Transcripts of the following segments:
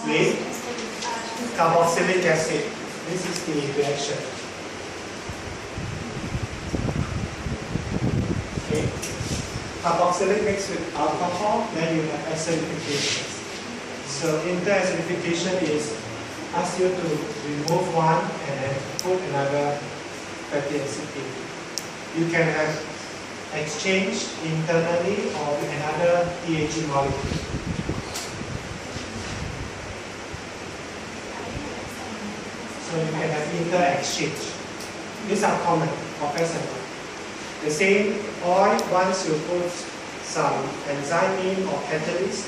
with carboxylic acid. This is the reaction. Okay. Carboxylic mixed with alcohol, then you have acidification. So interacidification is ask you to remove one and then put another fatty acid in. You can have exchange internally or with another TAG molecule. So you can have inter-exchange. These are common for ethanol. The same oil, once you put some enzyme in or catalyst,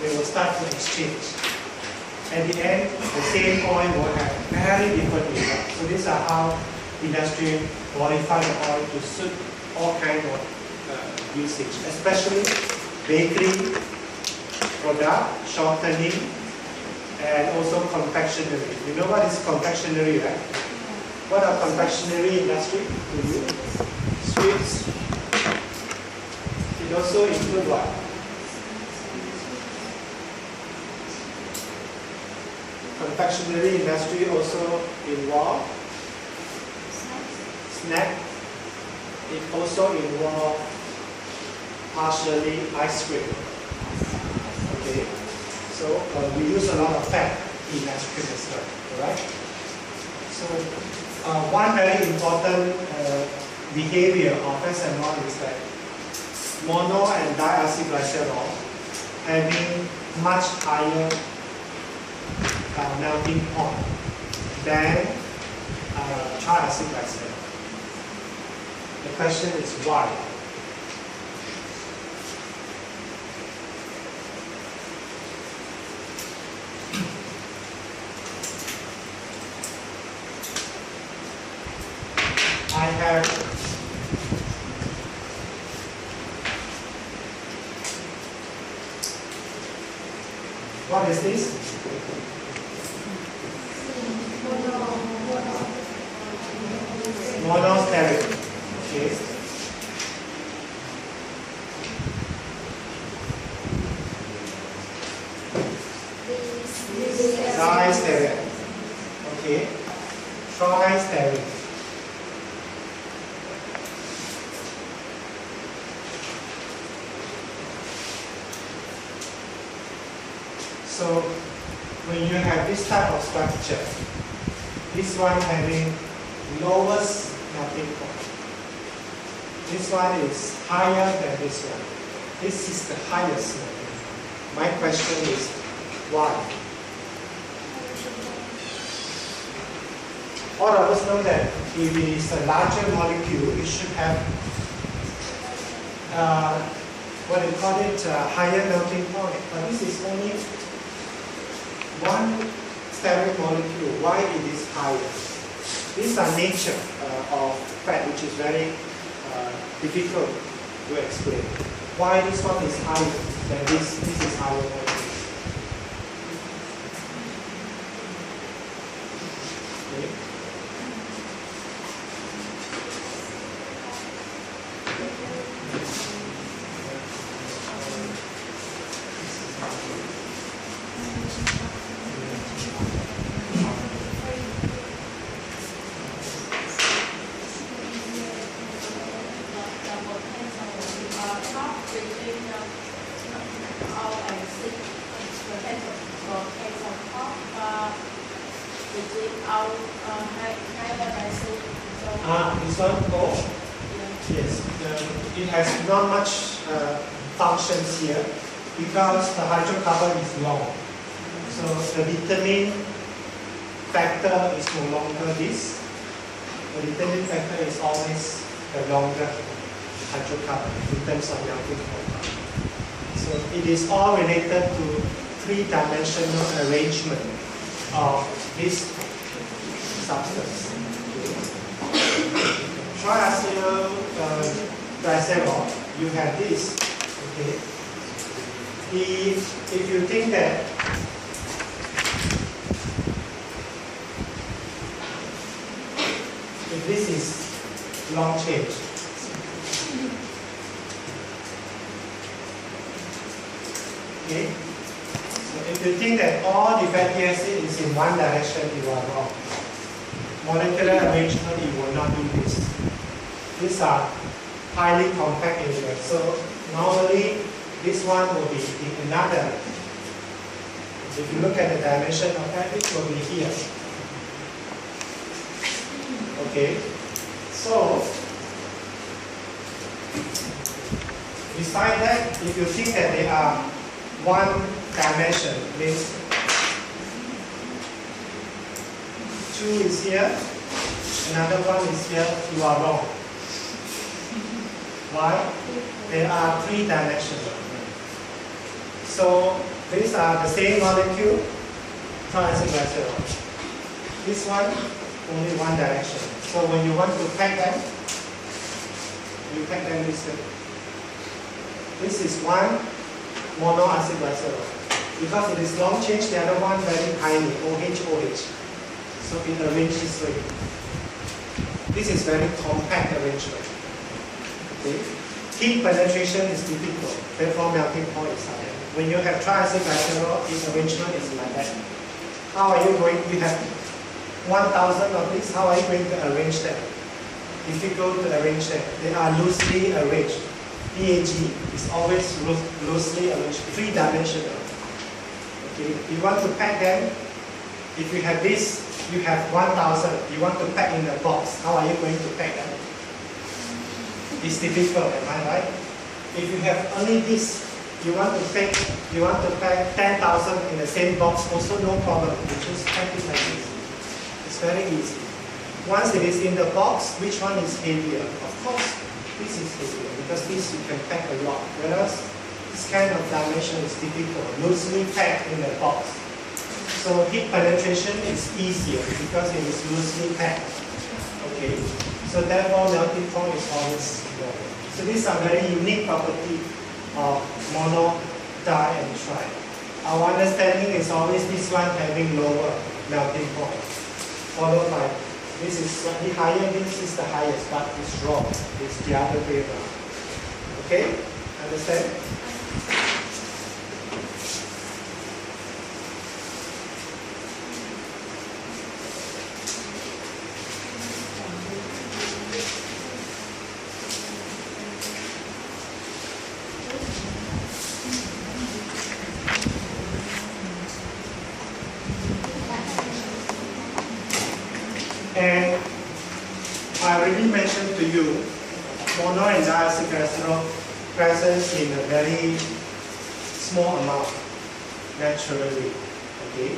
they will start to exchange. At the end, the same oil will have very different results. So these are how industry modify the oil to suit all kinds of usage, especially bakery product, shortening, and also confectionery. You know what is confectionery, right? What are confectionery industry to you? Sweets. It also includes what? Confectionery industry also involve snack. It also involves partially ice cream. Okay, so we use a lot of fat in ice cream as well. Alright. So one very important behavior of ethanol is that mono and diacylglycerol having much higher melting point than triacylglycerol. The question is why? I have what is this? Monosteric. Okay. Disteric. Okay. Tristeric. So when you have this type of structure, this one having lowest melting point. This one is higher than this one. This is the highest melting point. My question is why? All of us know that if it is a larger molecule, it should have what do you call it, higher melting point. But this is only one steric molecule. Why it is higher? These are nature of fat, which is very difficult to explain. Why this one is higher than this is higher than this? Okay. This one, oh, yes, it has not much functions here because the hydrocarbon is long. So the determining factor is no longer this. The determining factor is always the longer hydrocarbon in terms of melting point. So it is all related to three-dimensional arrangement of this substance. Triacylglycerol, you have this. Okay. If you think that if this is long change, okay. So if you think that all all the fatty acid is in one direction, you are wrong. Molecular arrangement, you will not do this. These are highly compact areas. So normally, this one will be in another. If you look at the dimension of that, it will be here. Okay. So, beside that, if you think that they are one dimension, means 2 is here, another one is here, you are wrong. Why? They are 3 dimensional. So these are the same molecule, triacylglycerol. This one, only one direction. So when you want to pack them, you pack them this way. This is one monoacylglycerol. Because it is long chain, the other one very tiny, OH. So it arranges this way. This is very compact arrangement. Okay? Heat penetration is difficult, therefore melting point is higher. When you have triacylglycerol, its arrangement is like that. How are you going? You have 1,000 of these. How are you going to arrange them? Difficult to arrange them. They are loosely arranged. PAG is always loosely arranged, 3-dimensional. Okay. You want to pack them. If you have this, you have 1,000. You want to pack in a box. How are you going to pack them? It's difficult, am I right? If you have only this, you want to pack 10,000 in the same box, also no problem. You just pack it like this. It's very easy. Once it is in the box, which one is heavier? Of course, this is heavier because this you can pack a lot. Whereas this kind of dimension is difficult, loosely packed in the box. So heat penetration is easier because it is loosely packed. Okay. So therefore, melting point is always lower. So these are very unique property of mono, di, and tri. Our understanding is always this one having lower melting point, followed by this is slightly higher, this is the highest, but it's wrong. It's the other way around. Okay? Understand? And I already mentioned to you, mono and diacylglycerol presence in a very small amount, naturally. Okay,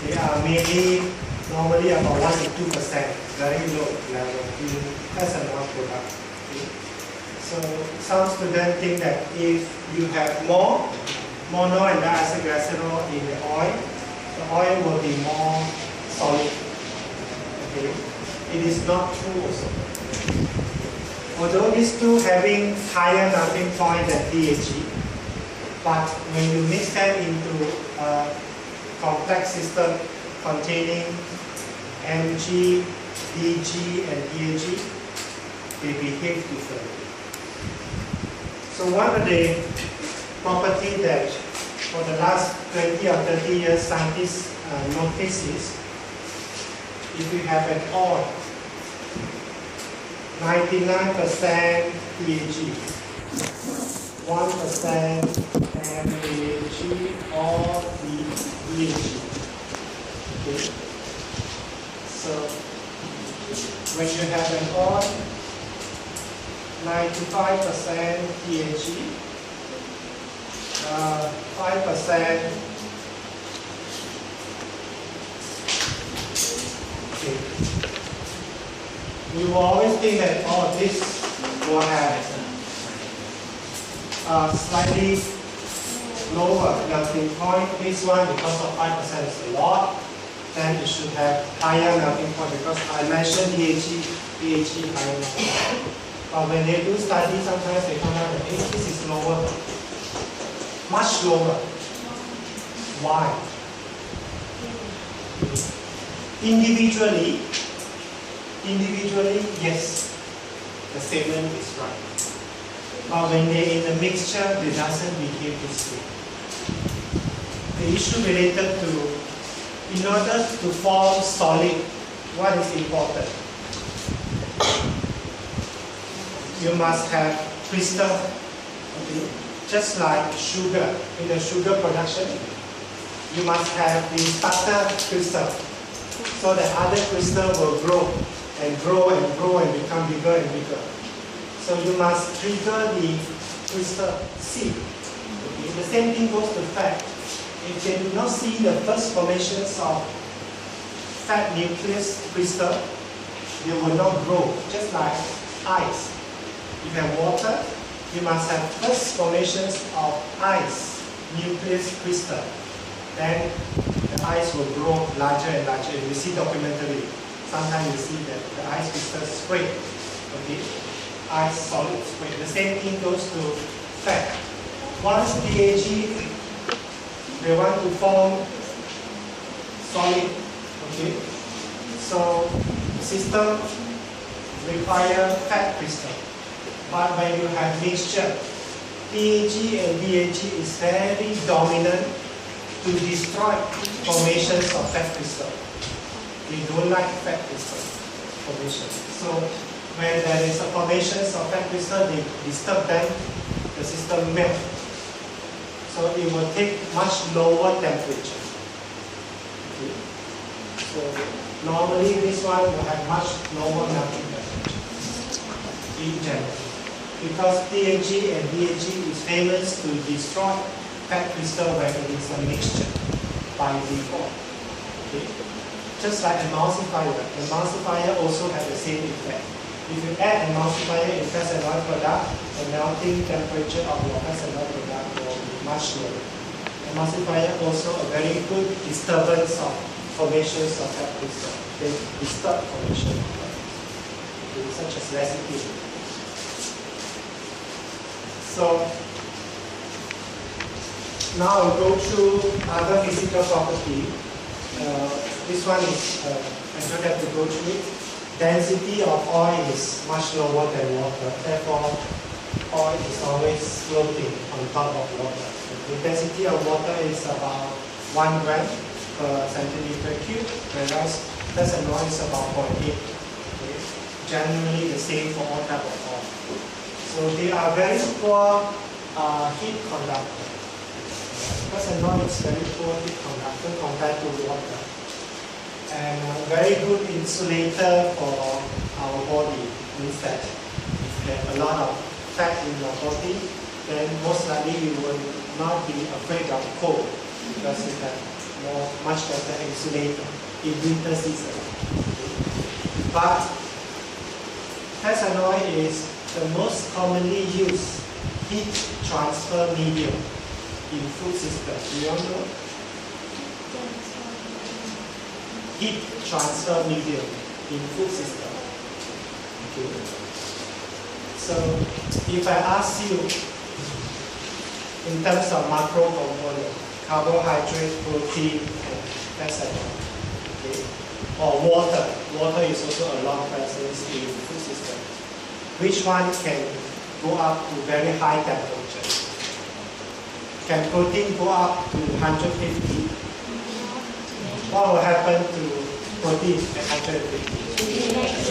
they are maybe normally about 1 to 2%, very low level in ethanol product. Okay? So some students think that if you have more mono and diacylglycerol in the oil will be more solid. Okay. It is not true also. Although these two having higher melting point than PAG, but when you mix them into a complex system containing Mg, Dg, and PAG, they behave differently. So one of the properties that for the last 20 or 30 years scientists notice is if you have an oil, 99% PAG, 1% MAG, or DAG. Okay. So when you have an oil, 95% PAG, 5%. We will always think that this will have slightly lower melting point. This one, because of 5% is a lot, then it should have higher melting point because I mentioned PAG higher melting point. But when they do study, sometimes they come out that this is lower, much lower. Why? Individually, yes, the statement is right. But when they're in the mixture, they doesn't behave this way. They the issue related to, in order to form solid, what is important? You must have crystal, okay? Just like sugar, in the sugar production, you must have the starter crystal, so that other crystal will grow and grow and grow and become bigger and bigger. So you must trigger the crystal seed. Okay? The same thing goes to fat. If they do not see the first formations of fat nucleus crystal, they will not grow, just like ice. If you have water, you must have first formations of ice nucleus crystal. Then the ice will grow larger and larger. You see documentary, sometimes you see that the ice crystal spray. Okay? Ice solid spray. The same thing goes to fat. Once PAG, they want to form solid. Okay? So system require fat crystal. But when you have mixture, PAG and BAG is very dominant to destroy formations of fat crystal. They don't like fat crystal formation. So when there is a formations of fat crystal, they disturb them, the system melts. So it will take much lower temperature. Okay. So normally this one will have much lower melting temperature in general. Because PAG and BAG is famous to destroy fat crystal when it is a mixture by default. Okay. Just like emulsifier. Emulsifier also has the same effect. If you add emulsifier in fats and oil product, the melting temperature of your fats and oil product will be much lower. Emulsifier also a very good disturbance of formations of fat crystal. They disturb formation of fat crystal, such as residue. So now I'll go through other physical property. This one is, I don't have to go through it. Density of oil is much lower than water. Therefore, oil is always floating on top of water. The density of water is about 1 gram per centimeter cube, whereas fats and oil is about 0.8. Okay. Generally the same for all types of oil. So they are very poor heat conductor. Fats and oil is very poor heat conductor compared to water. And very good insulator for our body. Means that if you have a lot of fat in your body, then most likely you will not be afraid of cold because you have much better insulator in winter season. But fats and oil is the most commonly used heat transfer medium in food system. Do you all know? Heat transfer medium in food system. Okay. So if I ask you in terms of macro component, carbohydrate, protein, and fats and oil, okay, or water. Water is also a lot presence in the food system. Which one can go up to very high temperature? Can protein go up to 150? What will happen to protein at 150?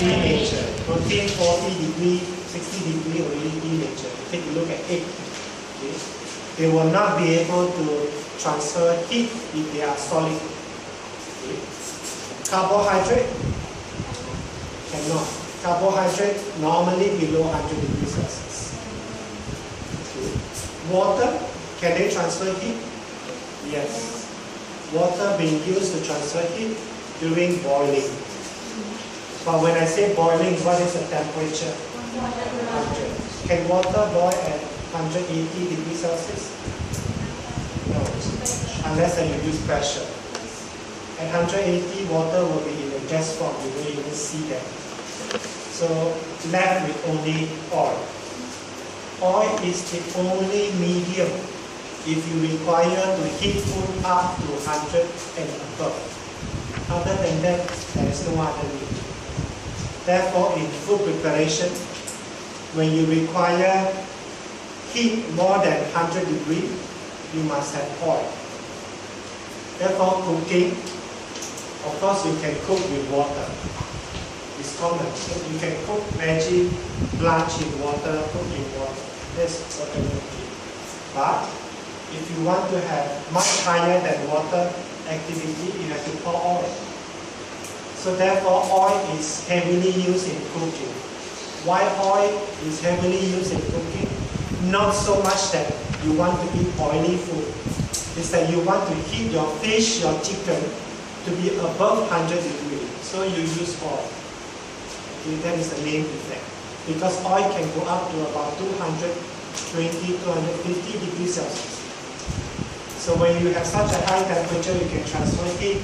Denature. Protein 40 degree, 60 degree already denature. Take a look at egg. Okay. They will not be able to transfer heat if they are solid. Okay. Carbohydrate cannot. Carbohydrate normally below 100 degrees Celsius. Okay. Water, can they transfer heat? Yes. Water being used to transfer heat during boiling. But when I say boiling, what is the temperature? 100. Can water boil at 180 degrees Celsius? No, unless you use pressure. At 180, water will be in a gas form. You won't even see that. So left with only oil. Oil is the only medium if you require to heat food up to 100 and above. Other than that, there is no other need. Therefore, in food preparation, when you require heat more than 100 degrees, you must have oil. Therefore, cooking, of course, you can cook with water. It's common. So you can cook veggie, blanch in water, cook in water. That's totally okay. But if you want to have much higher than water activity, you have to pour oil. So therefore, oil is heavily used in cooking. Why oil is heavily used in cooking? Not so much that you want to eat oily food. It's that you want to heat your fish, your chicken, to be above 100 degrees. So you use oil. Okay, that is the main effect. Because oil can go up to about 220, 250 degrees Celsius. So when you have such a high temperature, you can transfer heat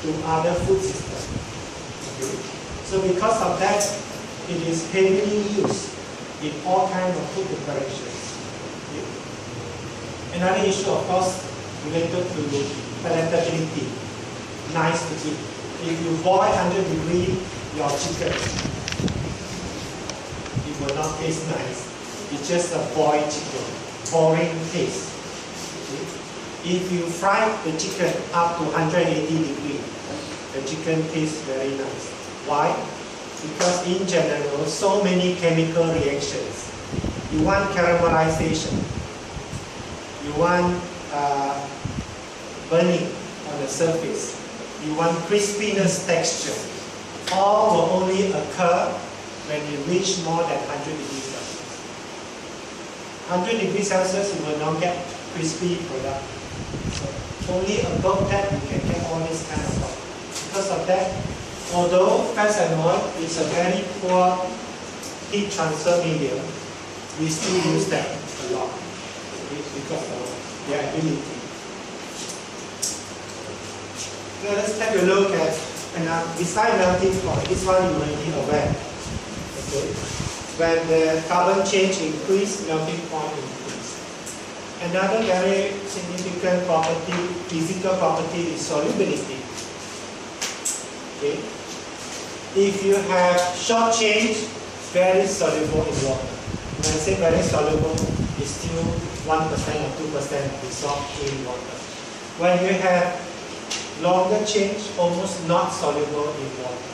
to other food systems. Okay. So because of that, it is heavily used in all kinds of food preparations. Okay. Another issue, of course, related to palatability. Nice to eat. If you boil 100 degrees your chicken, it will not taste nice. It's just a boiled chicken, boring taste. Okay. If you fry the chicken up to 180 degrees, the chicken tastes very nice. Why? Because in general, so many chemical reactions. You want caramelization. You want burning on the surface. You want crispiness texture. All will only occur when you reach more than 100 degrees Celsius. 100 degrees Celsius, you will not get crispy product. So only above that you can get all this kind of stuff. Because of that, although fats and oil is a very poor heat transfer medium, we still use them a lot because of their ability. Now let's take a look at, and beside melting point, this one you will be aware. Okay? When the carbon change increase, melting point increase. Another very significant property, physical property, is solubility. Okay? If you have short change, very soluble in water. When I say very soluble, it's still 1% or 2% dissolved in water. When you have longer change, almost not soluble in water.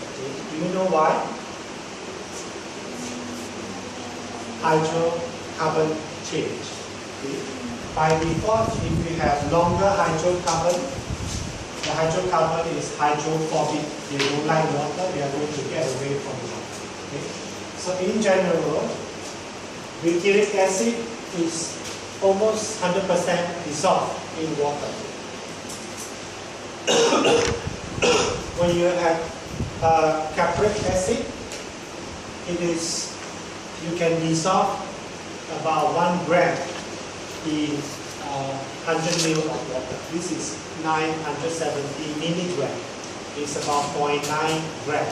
Okay. Do you know why? Hydrocarbon change. Okay. By default, if you have longer hydrocarbon, the hydrocarbon is hydrophobic. They don't like water, they are going to get away from water. Okay. So in general, butyric acid is almost 100% dissolved in water. When you have capric acid, you can dissolve about 1 gram in 100 ml of water. This is 970 milligram. It's about 0.9 gram.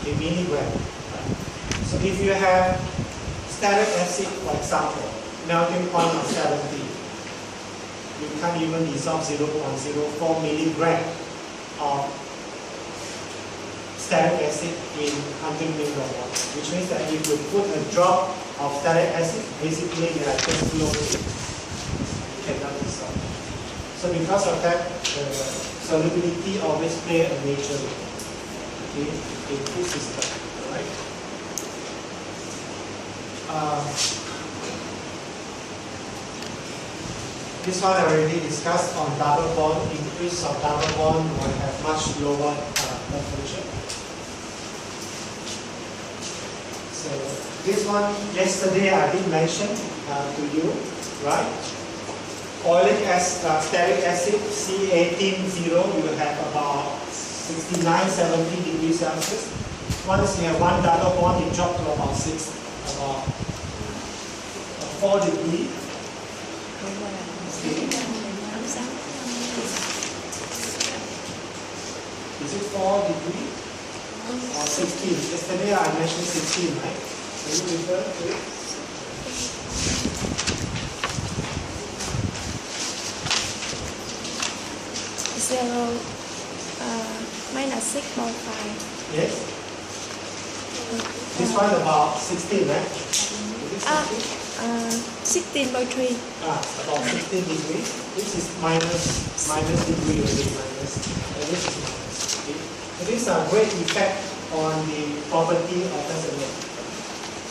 Okay, milligram. So if you have stearic acid, for example, melting point of 70, you can't even dissolve 0.04 milligram of stearic acid in 100 ml of water, which means that if you put a drop of stearic acid, basically they are just floating. You cannot dissolve. So because of that, solubility always play a major role, okay, in food system. Right? This one I already discussed on double bond. Increase of double bond will have much lower temperature. So this one, yesterday I did mention to you, right? Oleic acid, stearic acid, C18.0, you will have about 69-70 degrees Celsius. Once you have one double bond, it drops to about 4 degrees. Okay. Is it 4 degrees or 16? Yesterday I mentioned 16, right? Can you refer to it? -6.5. Yes. This one about 16, right? Is it 16? 16/3. About 16 degrees. This is minus degree already, minus, and this is minus. Okay? So these are great effect on the property of SML.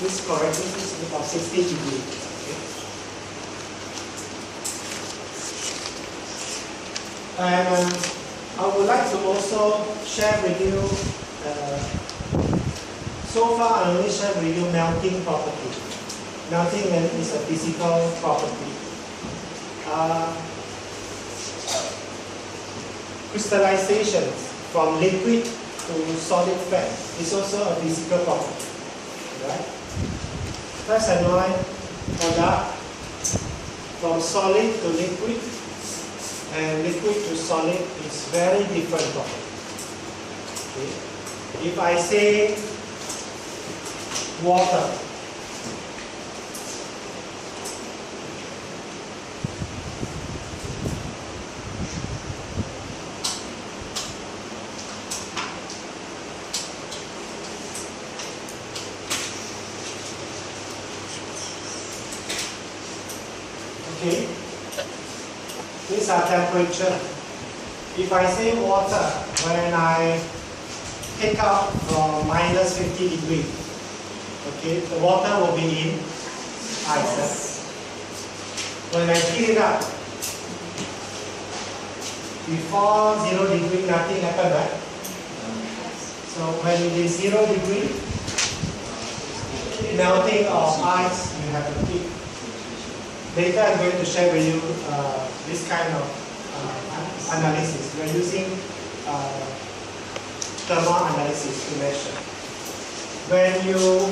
This correctly is about 60 degrees. Okay? And I would like to also share with you, so far I only shared with you melting property. Melting is a physical property. Crystallization from liquid to solid fat is also a physical property. Right? Fast-anoid product from solid to liquid and liquid to solid is very different property. Okay? If I say water, okay, these are temperature. If I say water, when I take out from minus 50 degrees, okay, the water will be in ice. When I heat it up, before 0 degree, nothing happened, right? So when it is 0 degree, melting of ice, you have to heat. Later I'm going to share with you this kind of analysis. We are using thermal analysis to measure. When you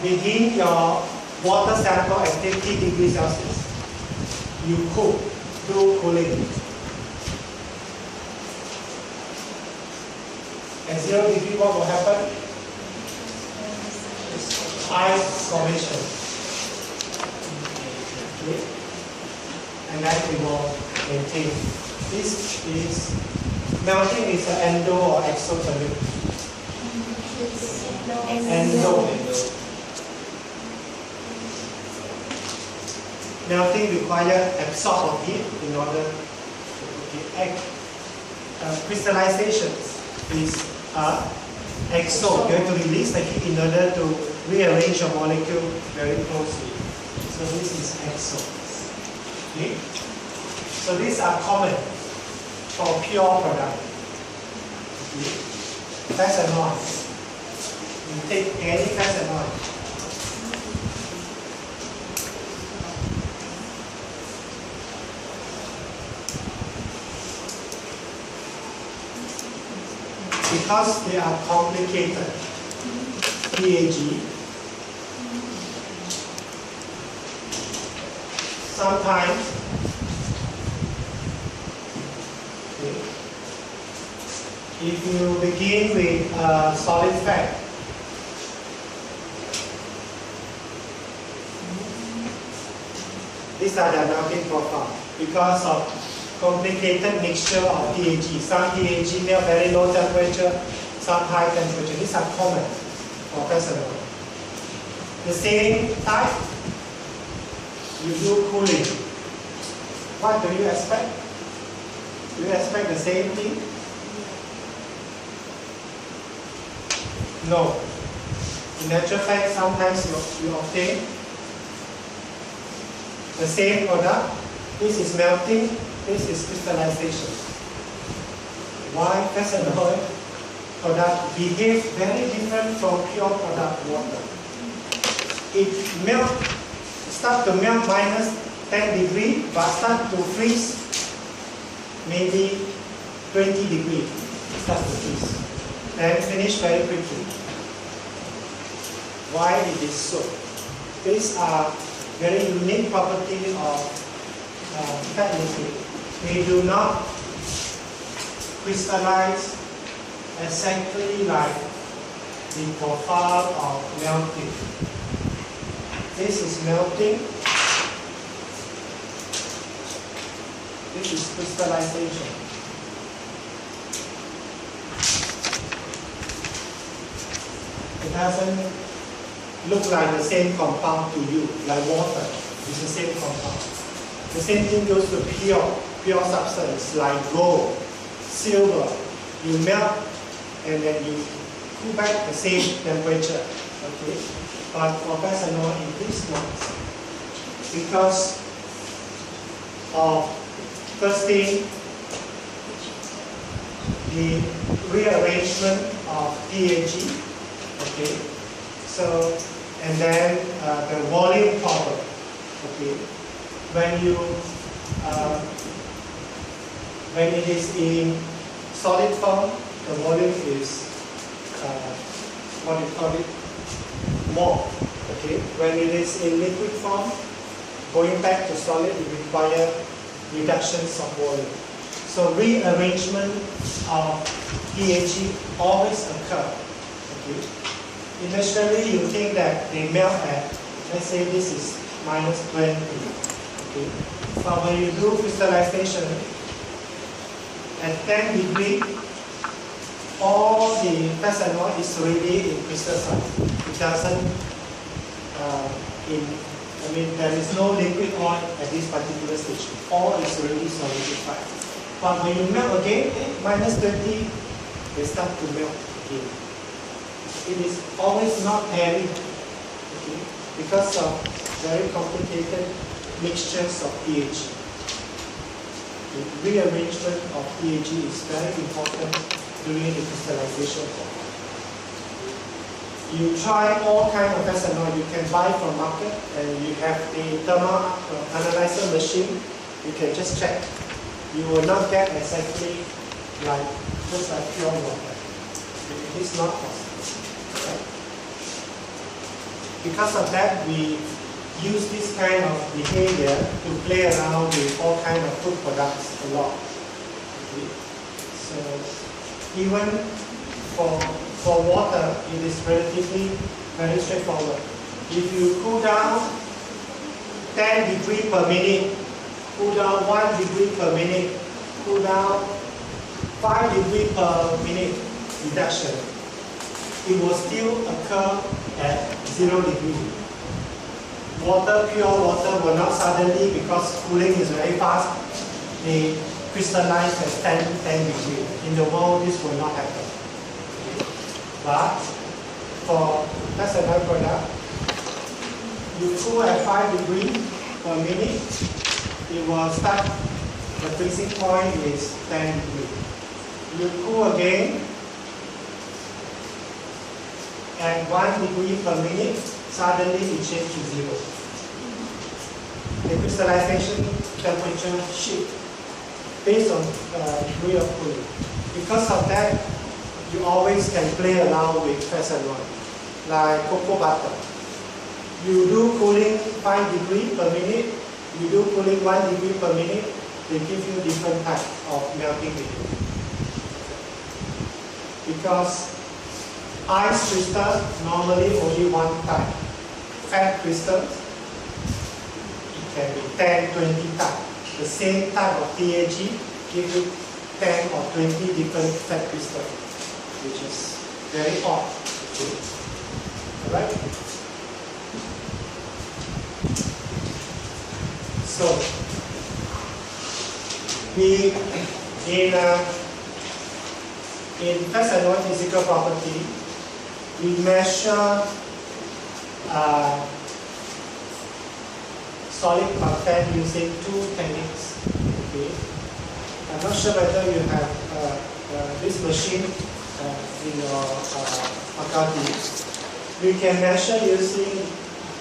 begin your water sample at 50 degrees Celsius, you cool, do cooling. At 0 degree, what will happen? Ice formation. Okay. And then we will maintain. This is melting is an endo or exothermic. Endo. Melting requires absorb of heat in order to act. Crystallization is exo. You have to release the heat in order to rearrange your molecule very closely. So this is exo. Okay? So these are common for pure product. Okay? Fast-anoid. You take any fast-anoid. Because they are complicated, PAG, sometimes okay, if you begin with solid fat, these are the melting profile because of complicated mixture of PAG. Some PAG they are very low temperature, some high temperature. These are common for fast-anoid. The same type, you do cooling. What do you expect? Do you expect the same thing? No. In actual fact, sometimes you obtain the same product. This is melting, this is crystallization. Why fast-anoid product behave very different from pure product water? It start to melt minus 10 degrees, but start to freeze maybe 20 degrees. Start to freeze. And finish very quickly. Why it is so? These are very unique properties of fat liquid. They do not crystallize exactly like the profile of melting. This is melting. This is crystallization. It doesn't look like the same compound to you, like water. It's the same compound. The same thing goes to pure substance like gold, silver. You melt and then you cool back the same temperature. Okay, but for methanol it is not, because of first thing, the rearrangement of PAG. Okay, so and then the volume problem. Okay, when it is in solid form, the volume is what you call it, more. Okay, when it is in liquid form, going back to solid, it requires reductions of volume. So rearrangement of PAG always occur. Okay, initially you think that they melt at, let's say this is -20. Okay, but when you do crystallization at 10 degrees, all the methanol is already in crystal size. It doesn't, there is no liquid oil at this particular stage. All is already solidified. But when you melt again, -20, they start to melt again. It is always not airy, okay, because of very complicated mixtures of pH. The rearrangement of PAG is very important during the crystallization. You try all kinds of methanol you can buy from market, and you have the thermal analyzer machine. You can just check. You will not get exactly like just like pure water. It is not possible. Right? Because of that, we use this kind of behavior to play around with all kinds of food products a lot. Okay. So even for water, it is relatively very straightforward. If you cool down 10 degrees per minute, cool down 1 degree per minute, cool down 5 degrees per minute reduction, it will still occur at 0 degrees. Water, pure water, will not suddenly, because cooling is very fast, they crystallize at 10 degrees. In the world, this will not happen. But for methanol product, you cool at 5 degrees per minute, it will start, the freezing point is 10 degrees. You cool again at 1 degree per minute, suddenly it changes to 0. The crystallization temperature shift based on degree of cooling. Because of that, you always can play around with methanol, like cocoa butter. You do cooling 5 degrees per minute, you do cooling 1 degree per minute, they give you different types of melting liquid. Because ice crystal normally only one type. Fat crystals, it can be 10, 20 types. The same type of PAG give you 10 or 20 different fat crystals, which is very odd. Okay. Alright? So, in methanol physical property, we measure solid content using two techniques. Okay. I'm not sure whether you have this machine in your faculty. We can measure using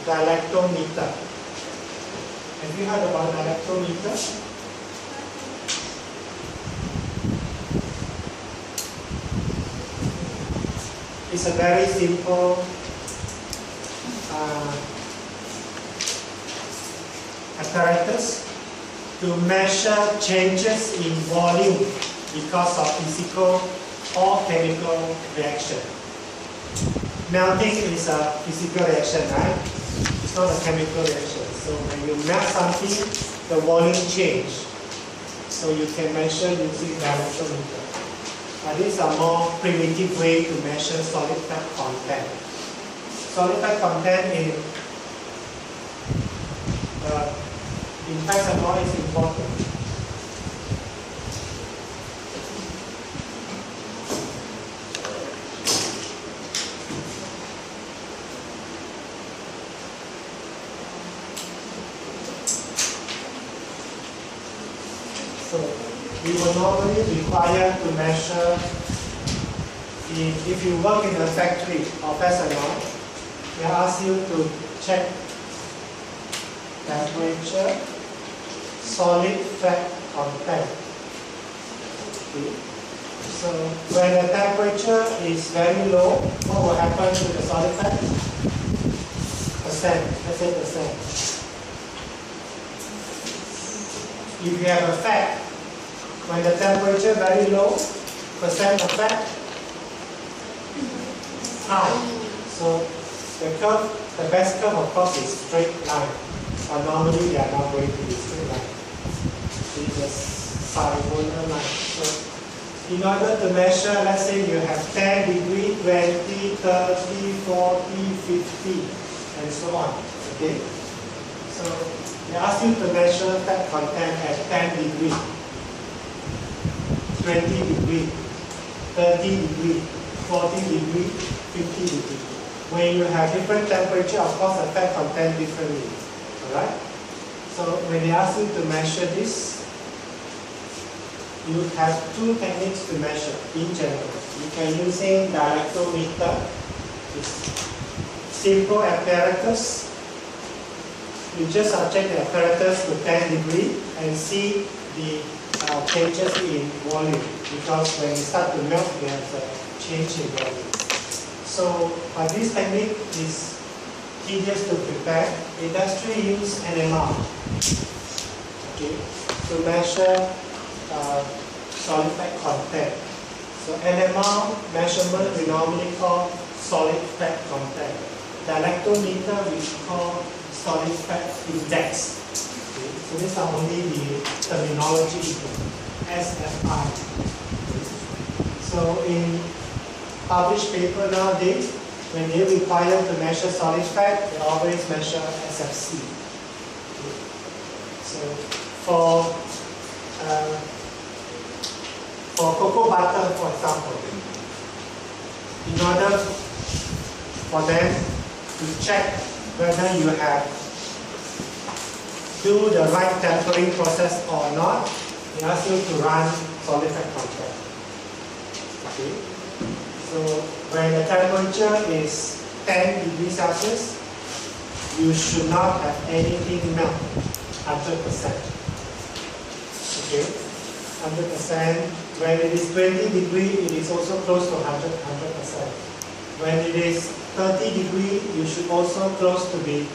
the electrometer. Have you heard about the electrometer? It's a very simple apparatus to measure changes in volume because of physical or chemical reaction. Melting is a physical reaction, right? It's not a chemical reaction. So when you melt something, the volume changes. So you can measure using the electrometer. These are more primitive way to measure solid fat content. solid fat content in fats and oil is important. So we will normally require to measure, if you work in a factory or fats and oil, they ask you to check temperature, solid fat content. Okay. So when the temperature is very low, what will happen to the solid fat? Percent, let's say percent. If you have a fat, when the temperature very low, percent of fat high. So the curve, the best curve of course is straight line. But normally they are not going to be straight line. It's a diagonal line. So in order to measure, let's say you have 10 degree, 20, 30, 40, 50, and so on. Okay? So they ask you to measure fat content at 10 degree, 20 degree, 30 degree, 40 degree, 50 degree. When you have different temperature, of course the fat content differently. Alright? So when they ask you to measure this, you have two techniques to measure in general. You can use dialectometer, it's simple apparatus. You just subject the apparatus to 10 degree and see the changes in volume, because when you start to melt, there's a change in volume. So this technique is tedious to prepare. Industry use NMR, okay, to measure solid fat content. So NMR measurement we normally call solid fat content. Dialectometer we call solid fat index. Okay. So these are only the terminology, SFI. Okay. So in published paper nowadays, when they require to measure solid fat, they always measure SFC. Okay. So for cocoa butter, for example, in order for them to check whether you have do the right tempering process or not, they ask you to run solid fat content. Okay. So when the temperature is 10 degrees Celsius, you should not have anything melt 100%. Okay, 100%. When it is 20 degrees, it is also close to 100%. When it is 30 degrees, you should also close to be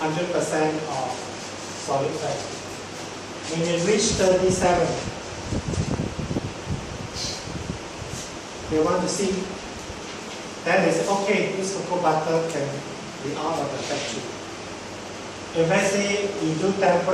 100% of solid fat. When it reaches 37, they want to see. Then they say, okay, this cocoa butter can be out of the factory. If let's say you do temperature